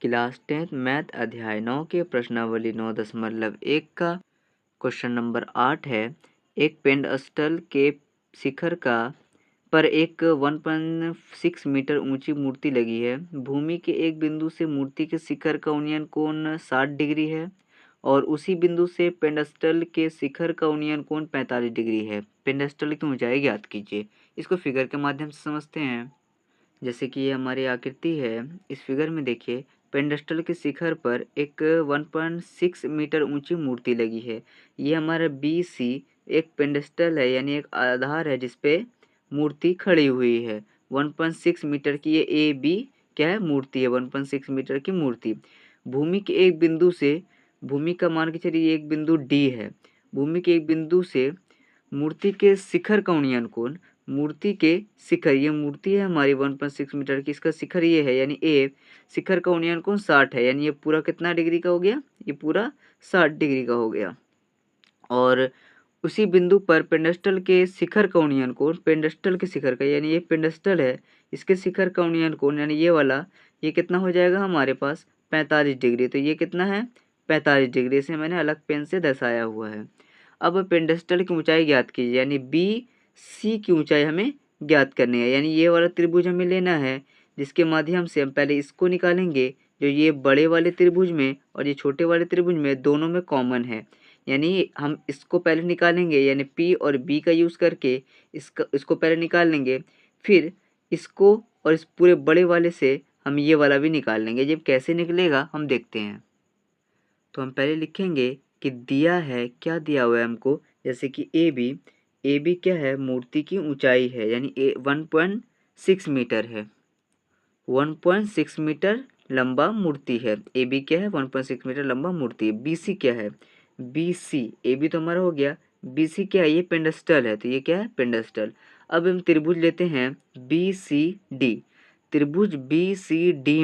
Class 10 math अध्याय 9 के प्रश्नावली 9.1 का क्वेश्चन नंबर 8 है। एक पेंडस्टल के शिखर का पर एक 1.6 मीटर ऊंची मूर्ति लगी है। भूमि के एक बिंदु से मूर्ति के शिखर का उन्नयन कोण 60 डिग्री है और उसी बिंदु से पेंडस्टल के शिखर का उन्नयन कोण 45 डिग्री है। पेंडस्टल की ऊंचाई ज्ञात कीजिए। इसको फिगर के माध्यम से समझते हैं। जैसे कि ये हमारी आकृति है, इस फिगर में देखिए पेंडस्टल के शिखर पर एक 1.6 मीटर ऊंची मूर्ति लगी है। ये हमारा बी सी एक पेंडस्टल है, यानी एक आधार है जिसपे मूर्ति खड़ी हुई है। 1.6 मीटर की ये ए बी क्या है, मूर्ति है। 1.6 मीटर की मूर्ति भूमि के एक बिंदु से, भूमि का मान के चलिए एक बिंदु डी है। भूमि के एक बिंदु से मूर्ति के शिखर का उन्नयन कोण, मूर्ति के शिखर, ये मूर्ति है हमारी 1.6 मीटर की, इसका शिखर ये है यानी ए, शिखर का उन्नयन कोण 60 है, यानी ये पूरा कितना डिग्री का हो गया, ये पूरा 60 डिग्री का हो गया। और उसी बिंदु पर पेंडस्टल के शिखर का उन्नयन कोण, पेंडस्टल के शिखर का, यानी ये पेंडस्टल है, इसके शिखर का उन्नयन कोण यानी ये वाला, ये कितना हो जाएगा हमारे पास 45 डिग्री। तो ये कितना है 45 डिग्री, इसे मैंने अलग पेन से दर्शाया हुआ है। अब पेंडस्टल की ऊंचाई ज्ञात कीजिए, यानी बी सी की ऊंचाई हमें ज्ञात करनी है। यानी ये वाला त्रिभुज हमें लेना है जिसके माध्यम से हम पहले इसको निकालेंगे, जो ये बड़े वाले त्रिभुज में और ये छोटे वाले त्रिभुज में दोनों में कॉमन है। यानी हम इसको पहले निकालेंगे, यानी P और B का यूज़ करके इसको पहले निकाल लेंगे, फिर इसको और इस पूरे बड़े वाले से हम ये वाला भी निकाल लेंगे। जब कैसे निकलेगा हम देखते हैं। तो हम पहले लिखेंगे कि दिया है, क्या दिया हुआ है हमको, जैसे कि ए बी क्या है, मूर्ति की ऊंचाई है, यानी 1.6 मीटर है। 1.6 मीटर लंबा मूर्ति है। ए बी क्या है, 1.6 मीटर लंबा मूर्ति है। बी सी क्या है, बी सी, ए बी तो हमारा हो गया, बी सी क्या है, ये पेंडस्टल है, तो ये क्या है पेंडस्टल। अब हम त्रिभुज लेते हैं बी सी डी। त्रिभुज बी सी डी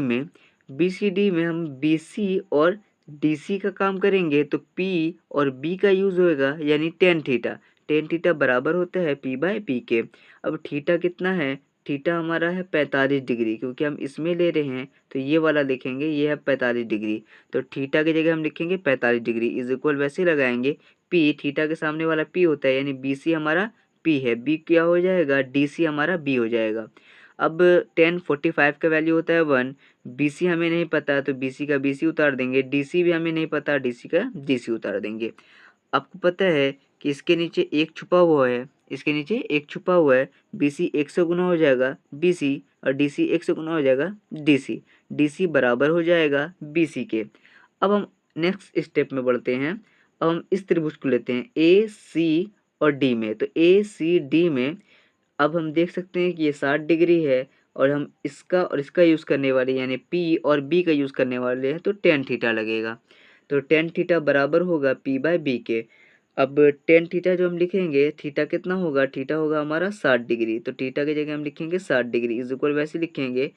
में हम बी सी और डी सी का काम करेंगे तो पी और बी का यूज होएगा, यानी टेन थीटा। टेन थीटा बराबर होता है पी बाय पी के। अब थीटा कितना है, थीटा हमारा है 45 डिग्री, क्योंकि हम इसमें ले रहे हैं तो ये वाला लिखेंगे, ये है 45 डिग्री। तो थीटा की जगह हम लिखेंगे 45 डिग्री इज इक्वल, वैसे लगाएंगे पी, थीटा के सामने वाला पी होता है, यानी बी सी हमारा पी है, बी क्या हो जाएगा, डी सी हमारा बी हो जाएगा। अब 1045 का वैल्यू होता है 1, बी सी हमें नहीं पता तो बी सी का बी सी उतार देंगे, डी सी भी हमें नहीं पता, डी सी का डी सी उतार देंगे। आपको पता है कि इसके नीचे एक छुपा हुआ है, इसके नीचे एक छुपा हुआ है, बी सी 1 से गुना हो जाएगा बी सी और डी सी 1 से गुना हो जाएगा डी सी बराबर हो जाएगा बी सी के। अब हम नेक्स्ट स्टेप में बढ़ते हैं। अब हम इस त्रिभुज को लेते हैं ए सी और डी में। तो ए सी डी में अब हम देख सकते हैं कि ये 60 डिग्री है और हम इसका और इसका यूज़ करने वाले, यानी पी और बी का यूज़ करने वाले हैं, तो टेन थीटा लगेगा। तो टेन थीटा बराबर होगा पी बाय बी के। अब टेन थीटा जो हम लिखेंगे, थीटा कितना होगा, थीटा होगा हमारा 60 डिग्री, तो थीटा की जगह हम लिखेंगे 60 डिग्री इज इक्वल, वैसे लिखेंगे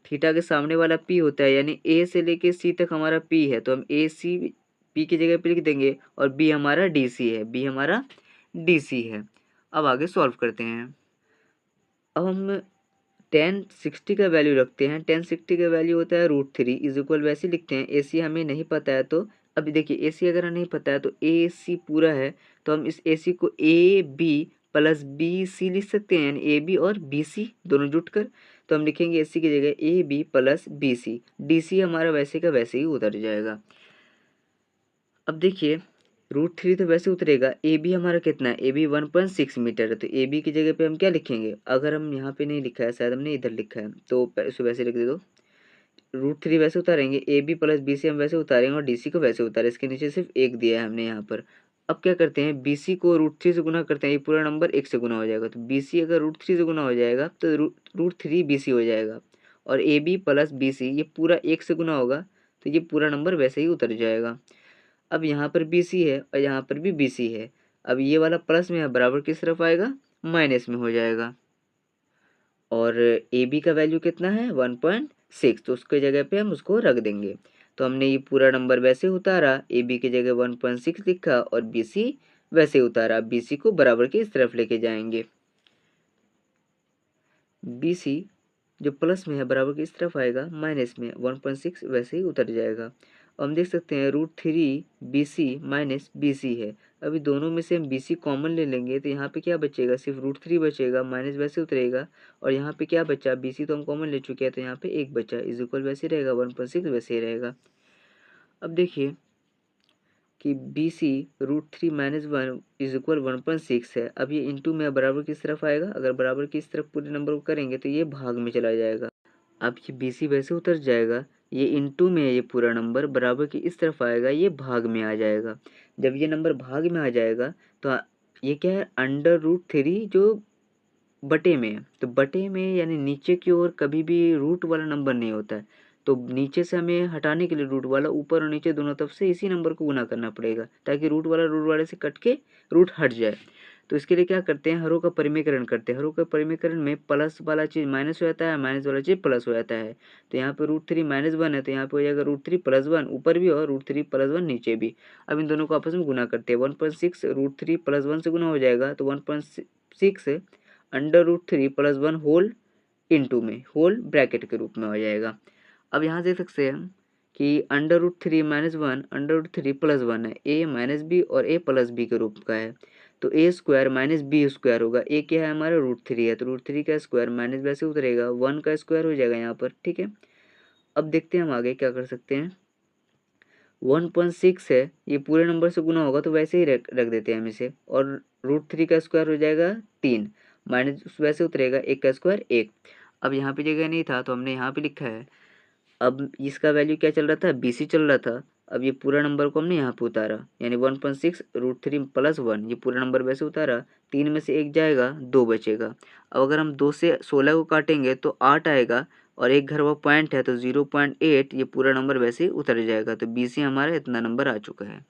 थीटा के सामने वाला पी होता है, यानी ए से लेके सी तक हमारा पी है, तो हम ए सी पी की जगह पे लिख देंगे और बी हमारा डी सी है, बी हमारा डी सी है। अब आगे सॉल्व करते हैं। अब हम 1060 का वैल्यू रखते हैं। 1060 का वैल्यू होता है √3 इज इक्वल, वैसे लिखते हैं ए सी हमें नहीं पता है, तो अभी देखिए ए सी अगर नहीं पता है तो ए सी पूरा है, तो हम इस ए सी को A B plus B C लिख सकते हैं, यानी ए बी और बी सी दोनों जुट कर। तो हम लिखेंगे ए सी की जगह A B plus B C, D C हमारा वैसे का वैसे ही उतर जाएगा। अब देखिए √3 तो वैसे उतरेगा, ए बी हमारा कितना है, ए बी 1.6 मीटर है, तो ए बी की जगह पे हम क्या लिखेंगे, अगर हम यहाँ पे नहीं लिखा है, शायद हमने इधर लिखा है, तो इसे वैसे लिख दे दो। √3 वैसे उतारेंगे, A B plus B C हम वैसे उतारेंगे और डी सी को वैसे उतारे, इसके नीचे सिर्फ एक दिया है हमने यहाँ पर। अब क्या करते हैं, बी सी को √3 से गुना करते हैं, ये पूरा नंबर 1 से गुना हो जाएगा, तो बी सी अगर √3 से गुना हो जाएगा तो √3 बी सी हो जाएगा, और A B plus B C ये पूरा 1 से गुना होगा, तो ये पूरा नंबर वैसे ही उतर जाएगा। अब यहाँ पर बी सी है और यहाँ पर भी बी सी है, अब ये वाला प्लस में है, बराबर किस तरफ आएगा, माइनस में हो जाएगा। और ए बी का वैल्यू कितना है 1.6, तो उसके जगह पे हम उसको रख देंगे। तो हमने ये पूरा नंबर वैसे उतारा, ए बी की जगह 1.6 लिखा और बी सी वैसे उतारा, बी सी को बराबर के इस तरफ लेके जाएंगे। बी सी जो प्लस में है बराबर की इस तरफ आएगा, माइनस में 1.6 वैसे ही उतर जाएगा। अब हम देख सकते हैं √3 BC माइनस BC है। अभी दोनों में से हम BC कॉमन ले लेंगे तो यहाँ पे क्या बचेगा, सिर्फ √3 बचेगा, माइनस वैसे उतरेगा, और यहाँ पे क्या बचा, BC तो हम कॉमन ले चुके हैं तो यहाँ पे 1 बचा, इज इक्वल वैसे ही रहेगा, 1.6 वैसे ही रहेगा। अब देखिए कि BC √3 माइनस 1 इज इक्वल 1.6 है। अब ये इंटू में बराबर किस तरफ आएगा, अगर बराबर की इस तरफ पूरे नंबर को करेंगे तो ये भाग में चला जाएगा। अब ये BC वैसे उतर जाएगा, ये इंटू में ये पूरा नंबर बराबर की इस तरफ आएगा, ये भाग में आ जाएगा। जब ये नंबर भाग में आ जाएगा तो ये क्या है, √3 जो बटे में है, तो बटे में यानी नीचे की ओर कभी भी रूट वाला नंबर नहीं होता है, तो नीचे से हमें हटाने के लिए रूट वाला ऊपर और नीचे दोनों तरफ से इसी नंबर को गुना करना पड़ेगा, ताकि रूट वाले से कट के रूट हट जाए। तो इसके लिए क्या करते हैं, हरों का परिमीकरण करते हैं। हरों का परिमीकरण में प्लस वाला चीज़ माइनस हो जाता है, माइनस वाला चीज़ प्लस हो जाता है। तो यहाँ पे √3 माइनस 1 है तो यहाँ पे हो जाएगा √3 प्लस 1 ऊपर भी और √3 प्लस 1 नीचे भी। अब इन दोनों को आपस में गुना करते हैं, 1.6 √3 प्लस 1 से गुना हो जाएगा तो 1.6 √3 प्लस 1 होल इंटू में होल ब्रैकेट के रूप में हो जाएगा। अब यहाँ देख सकते हैं कि √3 माइनस 1 √3 प्लस 1 है, a माइनस बी और a प्लस बी के रूप का है, तो a square minus B square होगा। a क्या है हमारा, √3 है, तो √3 का स्क्वायर माइनस वैसे उतरेगा, 1 का स्क्वायर हो जाएगा यहाँ पर, ठीक है। अब देखते हैं हम आगे क्या कर सकते हैं। 1.6 है, ये पूरे नंबर से गुना होगा तो वैसे ही रख देते हैं हम इसे, और √3 का स्क्वायर हो जाएगा 3, माइनस वैसे उतरेगा, 1 का स्क्वायर 1। अब यहाँ पे जगह नहीं था तो हमने यहाँ पे लिखा है। अब इसका वैल्यू क्या चल रहा था, BC चल रहा था। अब ये पूरा नंबर को हमने यहाँ पे उतारा, यानी 1.6 √3 प्लस 1, ये पूरा नंबर वैसे उतारा, 3 में से 1 जाएगा, 2 बचेगा। अब अगर हम 2 से 16 को काटेंगे तो 8 आएगा, और एक घर वो पॉइंट है तो 0.8, ये पूरा नंबर वैसे ही उतर जाएगा। तो BC हमारा इतना नंबर आ चुका है।